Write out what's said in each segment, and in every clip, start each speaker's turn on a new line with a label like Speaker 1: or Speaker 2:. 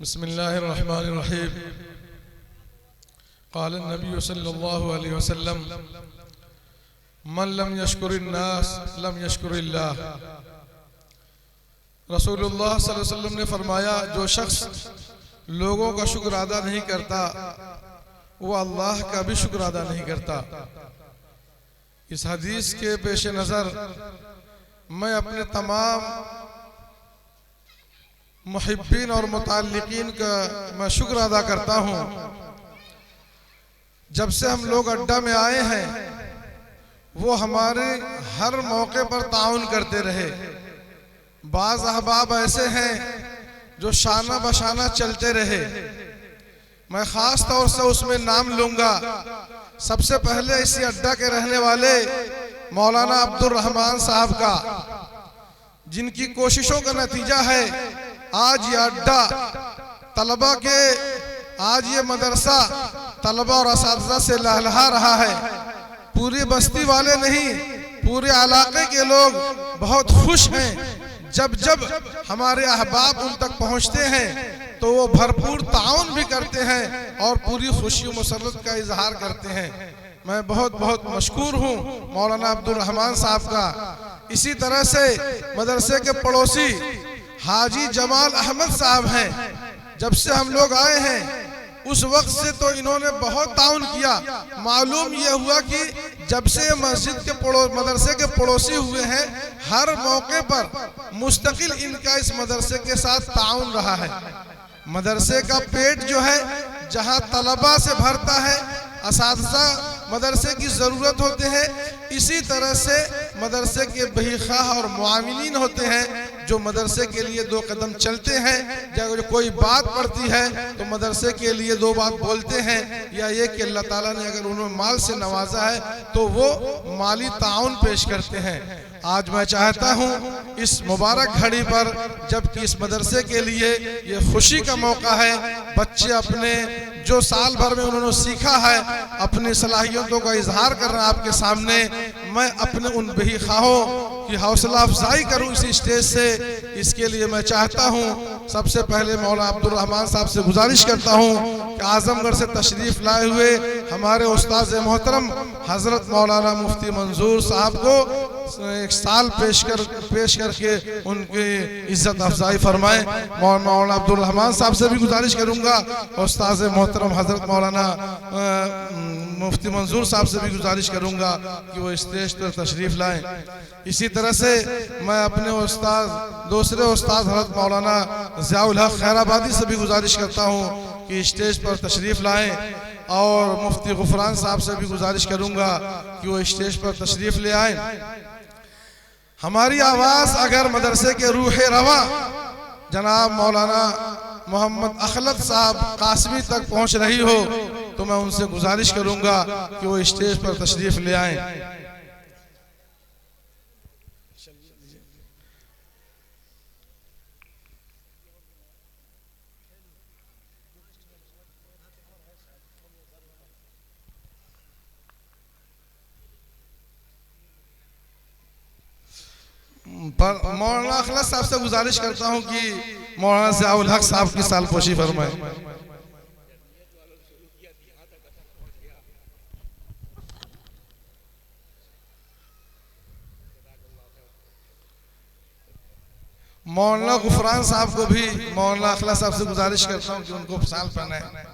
Speaker 1: बिस्मिल्लाहिर्रहमानिर्रहीम। क़ाल नबी सल्लल्लाहु अलैहि वसल्लम मन लम यशकुरिन्नास लम यशकुरिल्लाह। रसूलुल्लाह सल्लल्लाहु अलैहि वसल्लम ने फरमाया, जो शख्स लोगों का शुक्र अदा नहीं करता वो अल्लाह का भी शुक्र अदा नहीं करता। इस हदीस के पेश नज़र मैं अपने तमाम मुहिब्बीन और मुताल्लिकीन का मैं शुक्र अदा करता हूँ। जब से हम लोग अड्डा में आए हैं वो हमारे हर मौके पर ताउन करते रहे। बाज़ अहबाब ऐसे हैं जो शाना बशाना चलते रहे। मैं ख़ास तौर से उसमें नाम लूँगा। सबसे पहले इसी अड्डा के रहने वाले मौलाना अब्दुल रहमान साहब का, जिनकी कोशिशों का नतीजा है आज ये अड्डा तलबा के, आज ये मदरसा तलबा और असातिज़ा से लहलहा रहा है। पूरी बस्ती वाले नहीं, पूरे इलाके के लोग बहुत खुश हैं। जब जब हमारे अहबाब उन तक पहुँचते हैं तो वो भरपूर ताउन भी करते हैं और पूरी खुशी मुसर्रत का इजहार करते हैं। मैं बहुत बहुत मशकूर हूँ मौलाना अब्दुल रहमान साहब का। इसी तरह से मदरसे के पड़ोसी हाजी जमाल अहमद साहब हैं। जब से हम लोग आए हैं उस वक्त से तो इन्होंने बहुत ताउन किया। मालूम ये हुआ कि जब से मस्जिद के मदरसे के पड़ोसी हुए हैं हर मौके पर मुस्तकिल इनका इस मदरसे के साथ ताउन रहा है। मदरसे का पेट जो है जहाँ तलबा से भरता है, असातिज़ा मदरसे की ज़रूरत होते हैं, इसी तरह से मदरसे के बहीखाह और मुआविनीन होते हैं जो मदरसे के लिए दो कदम चलते हैं। जब कोई बात पड़ती है तो मदरसे के लिए दो बात बोलते हैं, या ये कि अल्लाह ताला ने अगर उन्हें माल से नवाजा है तो वो माली ताउन पेश करते हैं। आज मैं चाहता हूँ इस मुबारक घड़ी पर, जबकि इस मदरसे के लिए ये खुशी का मौका है, बच्चे अपने जो साल भर में उन्होंने सीखा है अपनी सलाहियतों का इजहार कर रहे हैं आपके सामने। मैं अपने उन बहीखाहों की हौसला अफजाई करूँ इसी स्टेज से। इसके लिए मैं चाहता हूँ सबसे पहले मौलाना अब्दुल रहमान साहब से गुजारिश करता हूँ कि आजमगढ़ से तशरीफ़ लाए हुए हमारे उस्ताद मोहतरम हज़रत मौलाना मुफ्ती मंजूर साहब को एक साल पेश करके उनकी इज्जत अफजाई फरमाएं। मौलाना अब्दुल रहमान साहब से भी गुजारिश करूँगा, उस्ताद मोहतरम हज़रत मौलाना मुफ्ती मंजूर साहब से भी गुजारिश करूँगा कि वो स्टेज पर तशरीफ़ लाएं। इसी तरह से मैं अपने दूसरे उस्ताद हज़रत मौलाना ज़ियाउल हक खैराबादी से भी गुजारिश करता हूँ कि स्टेज पर तशरीफ़ लाएं, और मुफ्ती गुफरान साहब से भी गुजारिश करूँगा कि वो स्टेज पर तशरीफ़ ले आएँ। हमारी आवाज़ अगर मदरसे के रूह रवा जनाब मौलाना मोहम्मद अखलत साहब कासमी तक पहुँच रही हो तो मैं उनसे गुजारिश करूँगा कि वो स्टेज पर तशरीफ़ ले आएँ। पर मौलाना अखलत साहब से गुजारिश करता हूँ कि मौलाना ज़ियाउल हक साहब की सालपोशी फरमाएं। मौलाना गुफरान साहब को भी मौलाना अखलत साहब से गुजारिश करता हूँ कि उनको साल पहनाएं।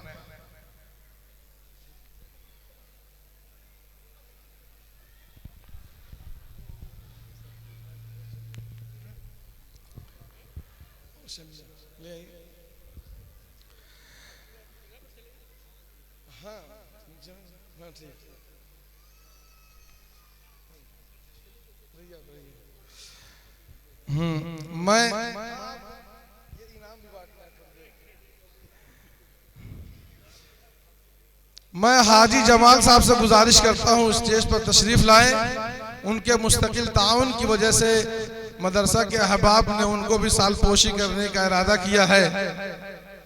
Speaker 1: मैं हाजी जमाल साहब से गुजारिश करता हूँ स्टेज पर तशरीफ़ लाएं। उनके मुस्तकिल ताउन की वजह से मदरसा के अहबाब ने उनको भी सालपोशी करने का इरादा किया है।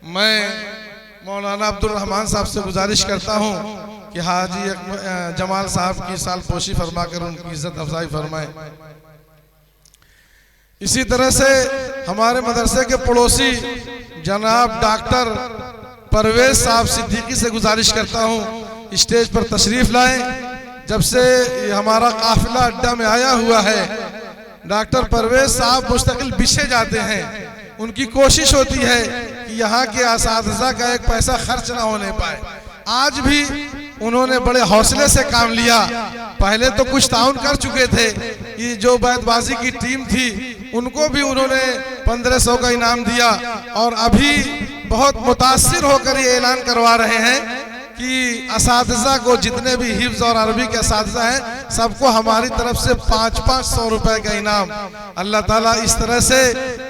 Speaker 1: मैं मौलाना अब्दुल रहमान साहब से गुजारिश करता हूँ कि हाजी जमाल साहब की सालपोशी फरमा कर उनकी इज्जत अफजाई फरमाएं। इसी तरह से हमारे मदरसे के पड़ोसी जनाब डॉक्टर परवेज साहब सिद्दीकी से गुजारिश करता हूँ स्टेज पर तशरीफ लाएं। जब से हमारा काफिला अड्डा में आया हुआ है, डॉक्टर परवेज साहब मुस्तकिल बिछे जाते हैं। उनकी कोशिश होती है कि यहाँ के असातिज़ा का एक पैसा खर्च ना होने पाए। आज भी उन्होंने बड़े हौसले से काम लिया। पहले तो कुछ ताउन कर चुके थे, ये जो बैतबाजी की टीम थी उनको भी उन्होंने 1500 का इनाम दिया, और अभी बहुत मुतासिर होकर ये ऐलान करवा रहे हैं कि असातिज़ा को, जितने भी हिफ्ज़ और अरबी के असातिज़ा हैं, सबको हमारी तरफ से 500 रुपए का इनाम। अल्लाह ताला इस तरह से,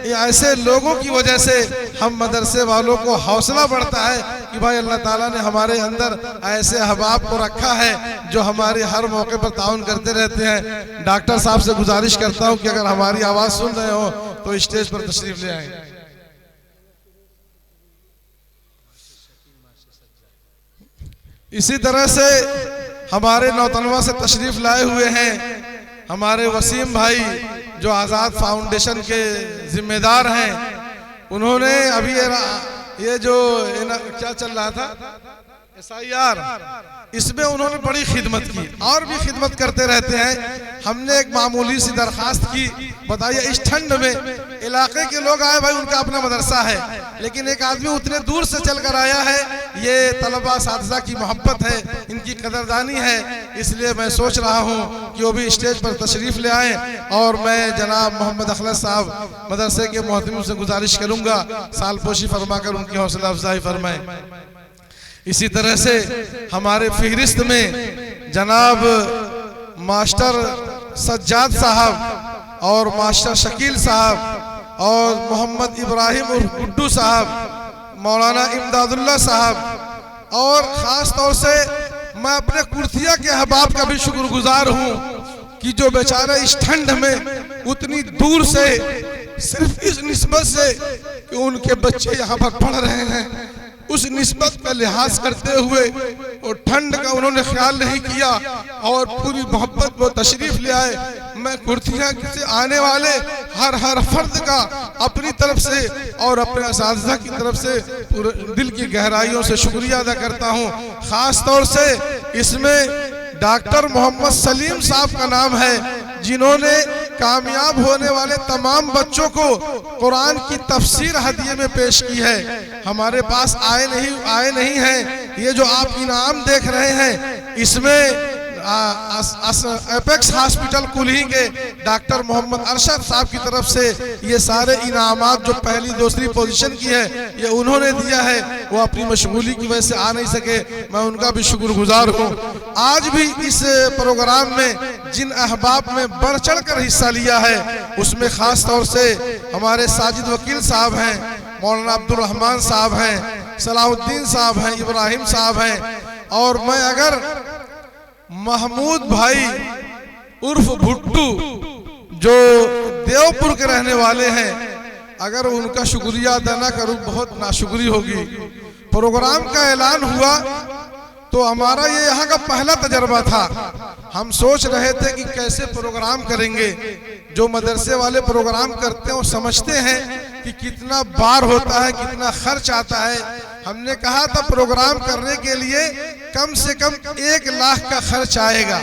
Speaker 1: ऐसे लोगों की वजह से हम मदरसे वालों को हौसला बढ़ता है कि भाई अल्लाह ताला ने हमारे अंदर ऐसे अहबाब को रखा है जो हमारे हर मौके पर ताउन करते रहते हैं। डॉक्टर साहब से गुजारिश करता हूँ कि अगर हमारी आवाज़ सुन रहे हो तो स्टेज पर तशरीफ ले आए। इसी तरह से हमारे नौतनवा से तशरीफ लाए हुए हैं हमारे वसीम भाई, जो आज़ाद फाउंडेशन के जिम्मेदार हैं। उन्होंने अभी ये जो क्या चल रहा था SIR, इसमें उन्होंने बड़ी खिदमत की और भी खिदमत करते रहते हैं। हमने एक मामूली सी दरखास्त की, बताइए इस ठंड में इलाके के लोग आए, भाई उनका अपना मदरसा है, लेकिन एक आदमी उतने दूर से चलकर आया है। ये तलबा साथिज़ा की मोहब्बत है, इनकी कदरदानी है, इसलिए मैं सोच रहा हूँ कि वो भी स्टेज पर तशरीफ़ ले आएँ। और मैं जनाब मोहम्मद अखलस साहब मदरसे के मोहतमिम से गुजारिश करूँगा सालपोशी फरमाकर उनकी हौसला अफजाई फरमाएँ। इसी तरह से हमारे फहरिस्त में जनाब मास्टर सज्जाद साहब और मास्टर शकील साहब और मोहम्मद इब्राहिम उर्फ गुड्डू साहब, मौलाना इमदादुल्लाह साहब, और ख़ास तौर से मैं अपने कुर्थिया के अहबाब का भी शुक्रगुजार हूँ कि जो बेचारे इस ठंड में उतनी दूर से, सिर्फ इस निस्बत से कि उनके बच्चे यहाँ पर पढ़ रहे हैं, उस निस्बत का लिहाज करते हुए और ठंड का उन्होंने ख्याल नहीं किया और पूरी मोहब्बत वो तशरीफ ले आए। मैं कुर्थिया से आने वाले हर फर्द का अपनी तरफ से और अपने असातिज़ा की तरफ से पूरे दिल की गहराइयों से शुक्रिया अदा करता हूँ। ख़ास तौर से इसमें डॉक्टर मोहम्मद सलीम साहब का नाम है, जिन्होंने कामयाब होने वाले तमाम बच्चों को कुरान की तफसीर हदिये में पेश की है। हमारे पास आए नहीं हैं। ये जो आप इनाम देख रहे हैं, इसमें एपेक्स हॉस्पिटल कुल्ही के डॉक्टर मोहम्मद अरशद साहब की तरफ से ये सारे इनामात जो पहली दूसरी पोजीशन की है, ये उन्होंने दिया है। वो अपनी मशगूली की वजह से आ नहीं सके, मैं उनका भी शुक्रगुजार हूँ। आज भी इस प्रोग्राम में जिन अहबाब में बढ़ चढ़ कर हिस्सा लिया है, उसमें ख़ास तौर से हमारे साजिद वकील साहब हैं, मौलाना अब्दुल रहमान साहब हैं, सलाहुद्दीन साहब हैं, इब्राहिम साहब हैं, और मैं अगर महमूद भाई उर्फ भुट्टू जो देवपुर के रहने वाले हैं, अगर उनका शुक्रिया अदा न करूं बहुत नाशुक्री होगी। प्रोग्राम का ऐलान हुआ तो हमारा ये यहाँ का पहला तजर्बा था। हम सोच रहे थे कि कैसे प्रोग्राम करेंगे। जो मदरसे वाले प्रोग्राम करते हैं वो समझते हैं कि कितना बार होता है, कितना खर्च आता है। हमने कहा था प्रोग्राम करने के लिए कम से कम 1 लाख का खर्च आएगा,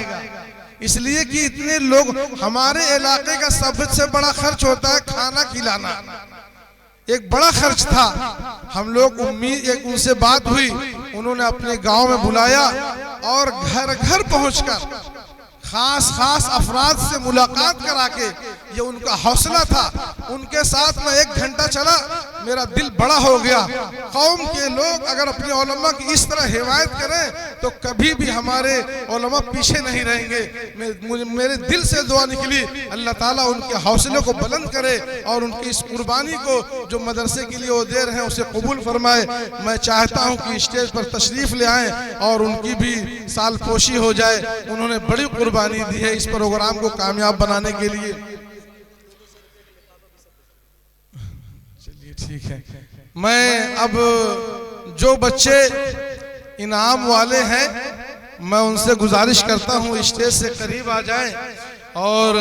Speaker 1: इसलिए कि इतने लोग, हमारे इलाके का सबसे बड़ा खर्च होता है खाना खिलाना, एक बड़ा खर्च था। हम लोग एक उनसे बात हुई, उन्होंने अपने गांव में बुलाया और घर घर पहुंचकर खास अफराद से मुलाकात करा के, ये उनका हौसला था। उनके साथ मैं 1 घंटा चला, मेरा दिल बड़ा हो गया। कौम के लोग अगर अपने उलमा की इस तरह हिमायत करें तो कभी भी हमारे उलमा पीछे नहीं रहेंगे। मेरे दिल से दुआ निकली, अल्लाह ताला उनके हौसले को बुलंद करे और उनकी इस कुर्बानी को जो मदरसे के लिए वो दे रहे हैं उसे कबूल फरमाए। मैं चाहता हूँ कि स्टेज पर तशरीफ़ ले आएँ और उनकी भी सालपोशी हो जाए। उन्होंने बड़ी कुर्बानी दी है इस प्रोग्राम को कामयाब बनाने के लिए। चलिए ठीक है, मैं अब जो बच्चे इनाम वाले हैं मैं उनसे गुजारिश करता हूं स्टेज से करीब आ जाएं और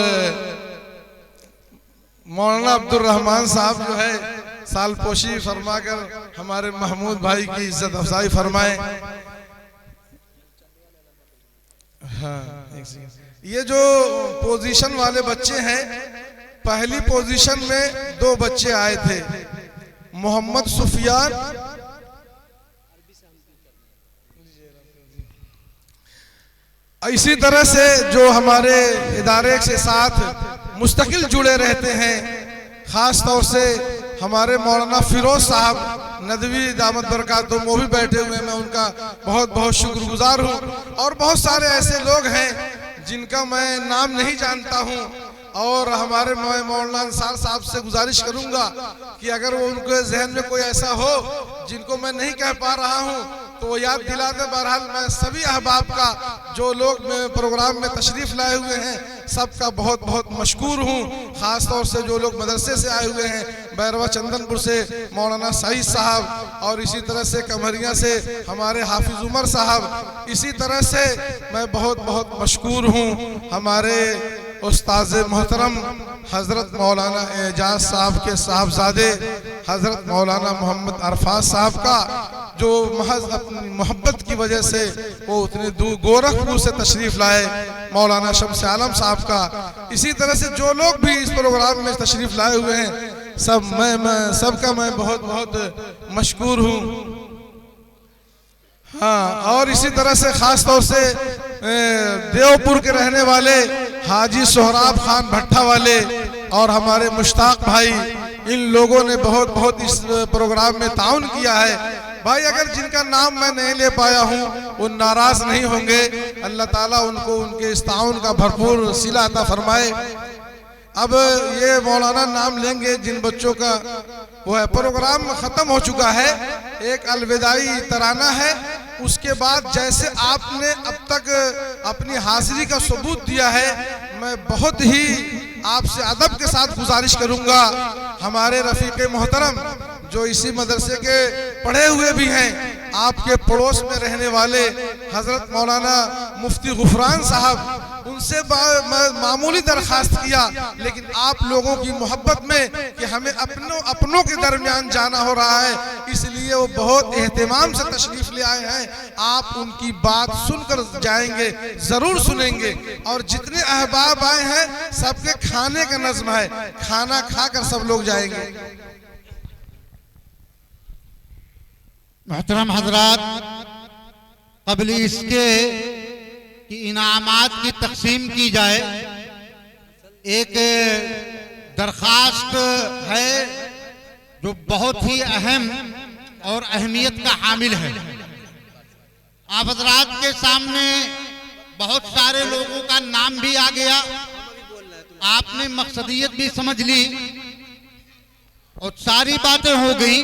Speaker 1: मौलाना अब्दुल रहमान साहब जो है सालपोशी फरमाकर हमारे महमूद भाई की इज्जत अफजाई फरमाए। हाँ, ये जो पोजीशन वाले बच्चे हैं, पहली पोजीशन में 2 बच्चे आए थे, मोहम्मद सुफियान, इसी तरह से जो हमारे इदारे के साथ मुस्तकिल जुड़े रहते हैं, ख़ास तौर से हमारे मौलाना फिरोज साहब नदवी दामद बरकातुहू, वो भी बैठे हुए हैं, मैं उनका बहुत बहुत शुक्रगुजार हूँ। और बहुत सारे ऐसे लोग हैं जिनका मैं नाम नहीं जानता हूँ, और हमारे मौलाना अंसार साहब से गुजारिश करूँगा कि अगर वो उनके जहन में कोई ऐसा हो जिनको मैं नहीं कह पा रहा हूँ तो वो याद दिला दे। बहरहाल मैं सभी अहबाब का, जो लोग प्रोग्राम में तशरीफ़ लाए हुए हैं, सबका बहुत बहुत मशकूर हूँ। ख़ास तौर से जो लोग मदरसे से आए हुए हैं, बैरवा चंदनपुर से मौलाना सईद साहब, और इसी तरह से कमरिया से हमारे हाफिज़ उमर साहब, इसी तरह से मैं बहुत बहुत मशकूर हूँ हमारे उस्ताद मोहतरम हज़रत मौलाना एजाज साहब के साहबजादे हज़रत मौलाना मोहम्मद अरफात साहब का, जो महज अपनी मोहब्बत की वजह से वो उतने दूर गोरखपुर से तशरीफ़ लाए, मौलाना शम्स आलम साहब का। इसी तरह से जो लोग भी इस प्रोग्राम में तशरीफ़ लाए हुए हैं, सबका मैं बहुत बहुत मशकूर हूँ। हाँ, और इसी तरह से ख़ास तौर से देवपुर के रहने वाले हाजी सोहराब खान भट्टा वाले और हमारे मुश्ताक भाई, इन लोगों ने बहुत बहुत इस प्रोग्राम में ताउन किया है। भाई, अगर जिनका नाम मैं नहीं ले पाया हूँ वो नाराज़ नहीं होंगे, अल्लाह ताला उनको उनके इस ताउन का भरपूर सिला अता फरमाए। अब ये मौलाना नाम लेंगे जिन बच्चों का, वो है प्रोग्राम ख़त्म हो चुका है, एक अलविदाई तराना है। उसके बाद जैसे आपने अब तक अपनी हाजिरी का सबूत दिया है, मैं बहुत ही आपसे अदब के साथ गुजारिश करूंगा, हमारे रफ़ीक़े मोहतरम जो इसी मदरसे के पढ़े हुए भी हैं, आपके पड़ोस में रहने वाले हज़रत मौलाना मुफ्ती गुफरान साहब, उनसे मामूली दरख्वास्त किया, लेकिन आप लोगों की मोहब्बत में कि हमें अपनों के दरमियान जाना हो रहा है, इसलिए वो बहुत एहतमाम से तशरीफ़ ले आए हैं। आप उनकी बात सुनकर जाएंगे, ज़रूर सुनेंगे। और जितने अहबाब आए हैं सबके खाने का नज़्म है, खाना खाकर सब लोग जाएंगे।
Speaker 2: मोहतरम हजरात, क़ब्ल इसके कि इनामात की तकसीम की जाए, एक दरख्वास्त है जो बहुत ही अहम और अहमियत का हामिल है। आप हजरात के सामने बहुत सारे लोगों का नाम भी आ गया, आपने मकसदियत भी समझ ली और सारी बातें हो गई।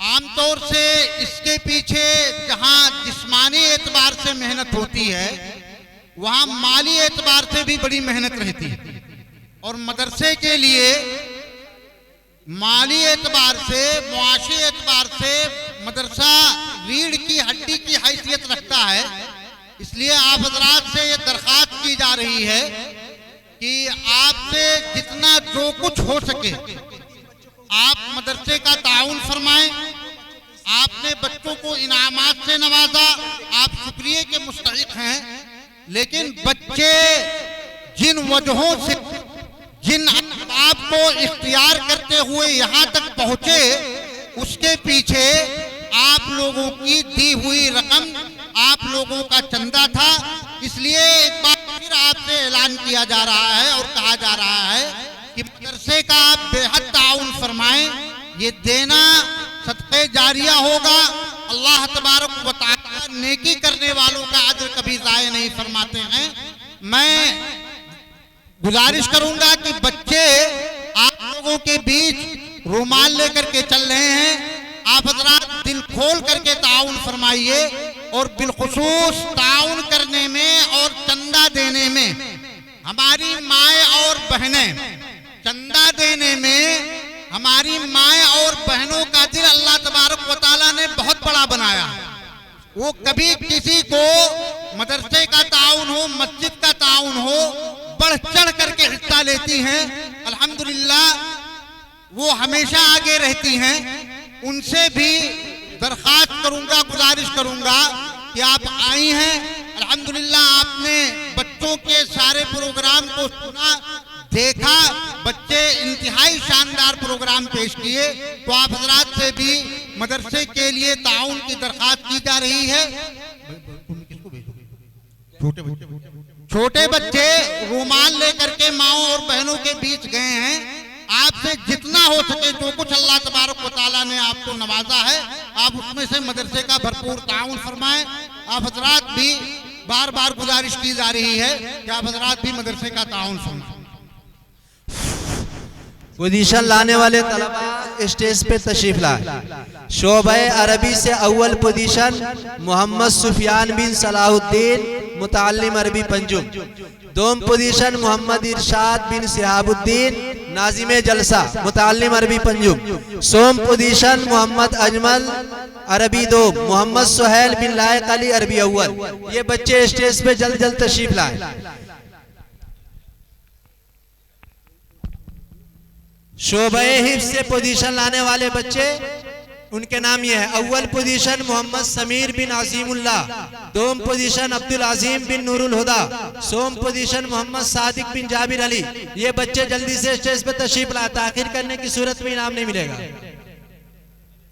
Speaker 2: आमतौर से इसके पीछे जहां जिस्मानी एतबार से मेहनत होती है, वहां माली एतबार से भी बड़ी मेहनत रहती है। और मदरसे के लिए माली एतबार से, मुआशी एतबार से मदरसा रीढ़ की हड्डी की हैसियत रखता है। इसलिए आप हजरात से ये दरख्वास्त की जा रही है कि आपसे जितना जो कुछ हो सके आप मदरसे का ताउन फरमाएं। आपने बच्चों को इनामात से नवाजा, आप शुक्रिया के मुस्तहिक हैं, लेकिन बच्चे जिन वजहों से, जिन आपको इख्तियार करते हुए यहाँ तक पहुँचे, उसके पीछे आप लोगों की दी हुई रकम, आप लोगों का चंदा था। इसलिए एक बार फिर आपसे ऐलान किया जा रहा है और कहा जा रहा है कि मदरसे का आप बेहद ताउन फरमाएं। ये देना सदक़े जारिया होगा। अल्लाह तबारक व तआला नेकी करने वालों का अज्र कभी ज़ाया नहीं फरमाते हैं। मैं गुजारिश करूंगा कि बच्चे आप लोगों के बीच रुमाल लेकर के चल रहे हैं, आप हजरात दिल खोल करके ताउन फरमाइए। और बिलखुसूस ताउन करने में और चंदा देने में, हमारी माएँ और बहनें, चंदा देने में हमारी माएँ और बहनों का दिल अल्लाह तबारक व तआला ने बहुत बड़ा बनाया। वो कभी किसी को मदरसे का ताउन हो, मस्जिद का ताउन हो, बढ़ चढ़ करके हिस्सा लेती हैं। अल्हम्दुलिल्लाह वो हमेशा आगे रहती हैं। उनसे भी दरखास्त करूंगा, गुजारिश करूंगा कि आप आई हैं, अल्हम्दुलिल्लाह आपने बच्चों के सारे प्रोग्राम को सुना, देखा, बच्चे इंतहाई शानदार प्रोग्राम पेश किए। तो आप हजरात से भी मदरसे के लिए ताउन की दरखास्त की जा रही है। छोटे बच्चे रुमाल लेकर के माओ और बहनों के बीच गए हैं। आपसे जितना हो सके, जो कुछ अल्लाह तबारक व तआला ने आपको नवाजा है, आप उसमें से मदरसे का भरपूर ताउन फरमाएं। आप हजरात भी बार बार गुजारिश की जा रही है कि आप हजरात भी मदरसे का ताउन फरमाएं।
Speaker 3: पोजीशन लाने वाले तलबा स्टेज पे तशरीफ लाए। शोबे अरबी से अव्वल पोजीशन मोहम्मद सुफियान बिन सलाहुद्दीन मुताल्लिम अरबी पंजुम। दोम पोजीशन मोहम्मद इरशाद बिन सिहाबुद्दीन नाजिमे जलसा मुताल्लिम अरबी पंजुम। सोम पोजीशन मोहम्मद अजमल अरबी दो, मोहम्मद सुहेल बिन लायक अली अरबी अव्वल। ये बच्चे स्टेज पे जल्द जल्द तशरीफ लाए। शोबे हिफ्ज से पोजीशन लाने वाले बच्चे, उनके नाम ये है। अव्वल पोजीशन मोहम्मद समीर बिन अजीमुल्लाह, दोम पोजीशन अब्दुल अजीम बिन नूरुल हुदा, सोम पोजीशन मोहम्मद सादिक बिन जाबिर अली। ये बच्चे जल्दी से स्टेज पे तशरीफ लाए, ताखिर करने की सूरत में इनाम नहीं मिलेगा।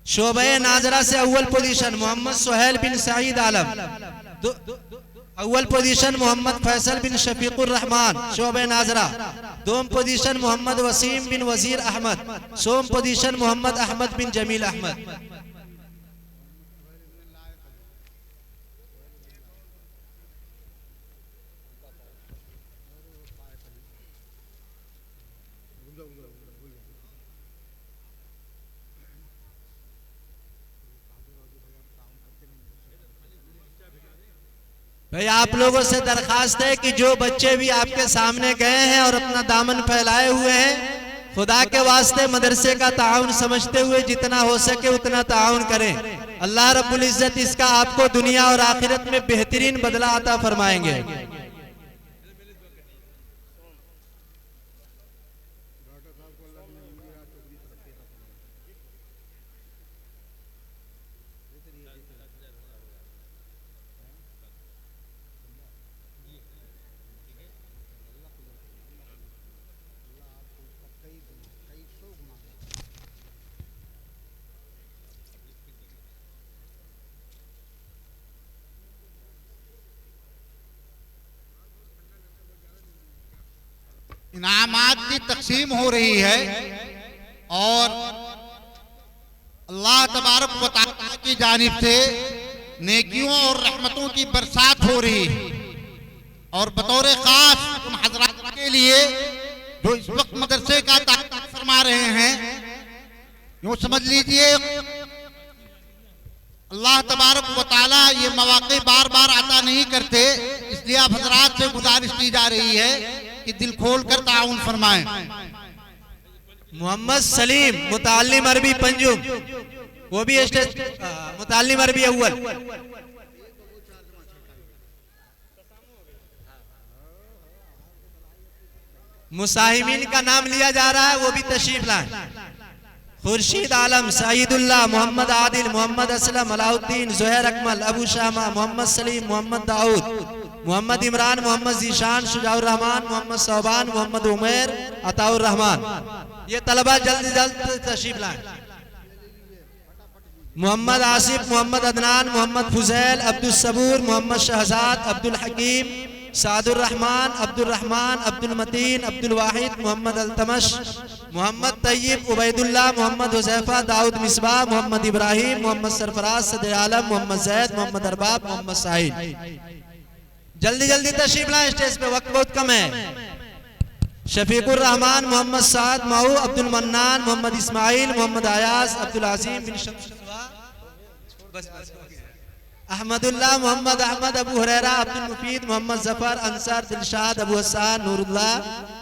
Speaker 3: शोबे नाजरा से अव्वल पोजीशन मोहम्मद सुहेल बिन सईद आलम, अव्वल पोजीशन मोहम्मद फैसल बिन शफीकुर रहमान शोबे नाजरा, दोम पोजीशन मोहम्मद वसीम बिन वजीर अहमद, सोम पोजीशन मोहम्मद अहमद बिन जमील अहमद। भाई आप लोगों से दरखास्त है कि जो बच्चे भी आपके सामने गए हैं और अपना दामन फैलाए हुए हैं, खुदा के वास्ते मदरसे का ताउन समझते हुए जितना हो सके उतना ताउन करें। अल्लाह रब्बुल इज्जत इसका आपको दुनिया और आखिरत में बेहतरीन बदला अता फरमाएंगे।
Speaker 2: इनामात की तकसीम हो रही है और अल्लाह तबारक व तआला की जानिब से नेकियों और रहमतों की बरसात हो रही है। और बतौर खास तुम हजरात के लिए जो इस वक्त मदरसे का ताक़त फरमा रहे हैं, यूं समझ लीजिए अल्लाह तबारक व तआला ये मौके बार बार अता नहीं करते, इसलिए आप हजरात से गुजारिश की जा रही है कि दिल खोल कर ताउन फरमाएं।
Speaker 3: मोहम्मद सलीम मुताल्लिम अरबी पंजुम, वो भी मुताल्लिम अरबी अव्वल। मुसाहिमीन का नाम लिया जा रहा है, वो भी तशरीफ लाए। खुर्शीद आलम, सईदुल्लाह, मोहम्मद आदिल, मोहम्मद असलम, अलाउद्दीन, जोहर अकमल, अबू शामा, मोहम्मद सलीम, मोहम्मद दाऊद, मोहम्मद इमरान, मोहम्मद जीशान, शुजाउर रहमान, मोहम्मद सौबान, मोहम्मद उमैर, अताउर रहमान। ये तलबा जल्द जल्द तशरीफ लाएं। मोहम्मद आसिफ, मोहम्मद अदनान, मोहम्मद फुजैल, अब्दुल सबूर, मोहम्मद शहजाद, अब्दुल हकीम, सादुर रहमान, अब्दुल रहमान, अब्दुल मतीन, अब्दुल वाहिद, मोहम्मद अल्तमश, मोहम्मद तैयब, उबैदुल्लाह, मोहम्मद हुज़ैफा, दाऊद मिसबाह, मोहम्मद इब्राहिम, मोहम्मद सरफराज, सदर आलम, मोहम्मद जैद, मोहम्मद अरबाब, मोहम्मद साहिल। जल्दी जल्दी तशरीफ लाएं स्टेज पे, वक्त बहुत कम है। शफीकुर रहमान, मोहम्मद साद माऊ, अब्दुल मन्नान, मोहम्मद इस्माइल, मोहम्मद आयाज, अब्दुल आजीम बिन अहमदुल्लाह, मोहम्मद अहमद, अबू हुरैरा, अब्दुल मुफीद, मोहम्मद जफर, अंसार, दिलशाद, अबू हसन, नूरुल्लाह,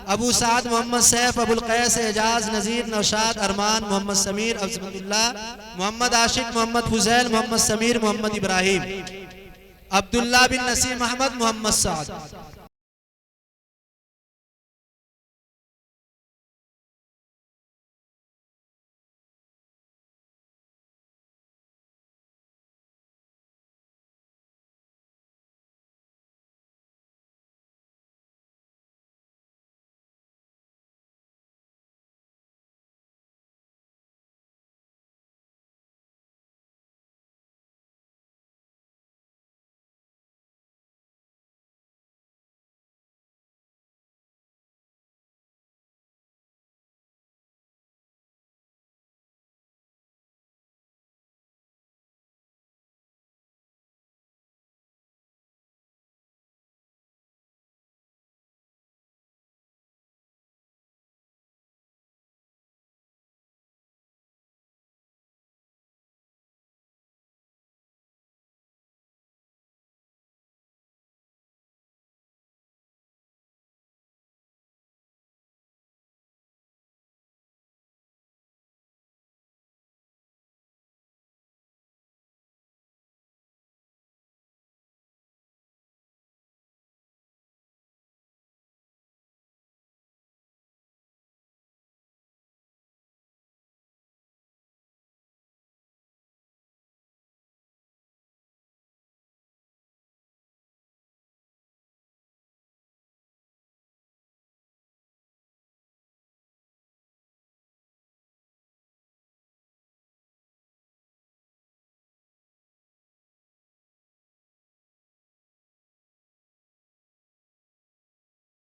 Speaker 3: अबू साद, मोहम्मद सैफ, अबुल कैस, एजाज, नजीर, नौशाद, अरमान, मोहम्मद समीर, अज़मतुल्लाह, मोहम्मद आशिक, मोहम्मद फुजैल, मोहम्मद समीर, मोहम्मद इब्राहिम, अब्दुल्ला बिन नसीम अहमद, मोहम्मद साद।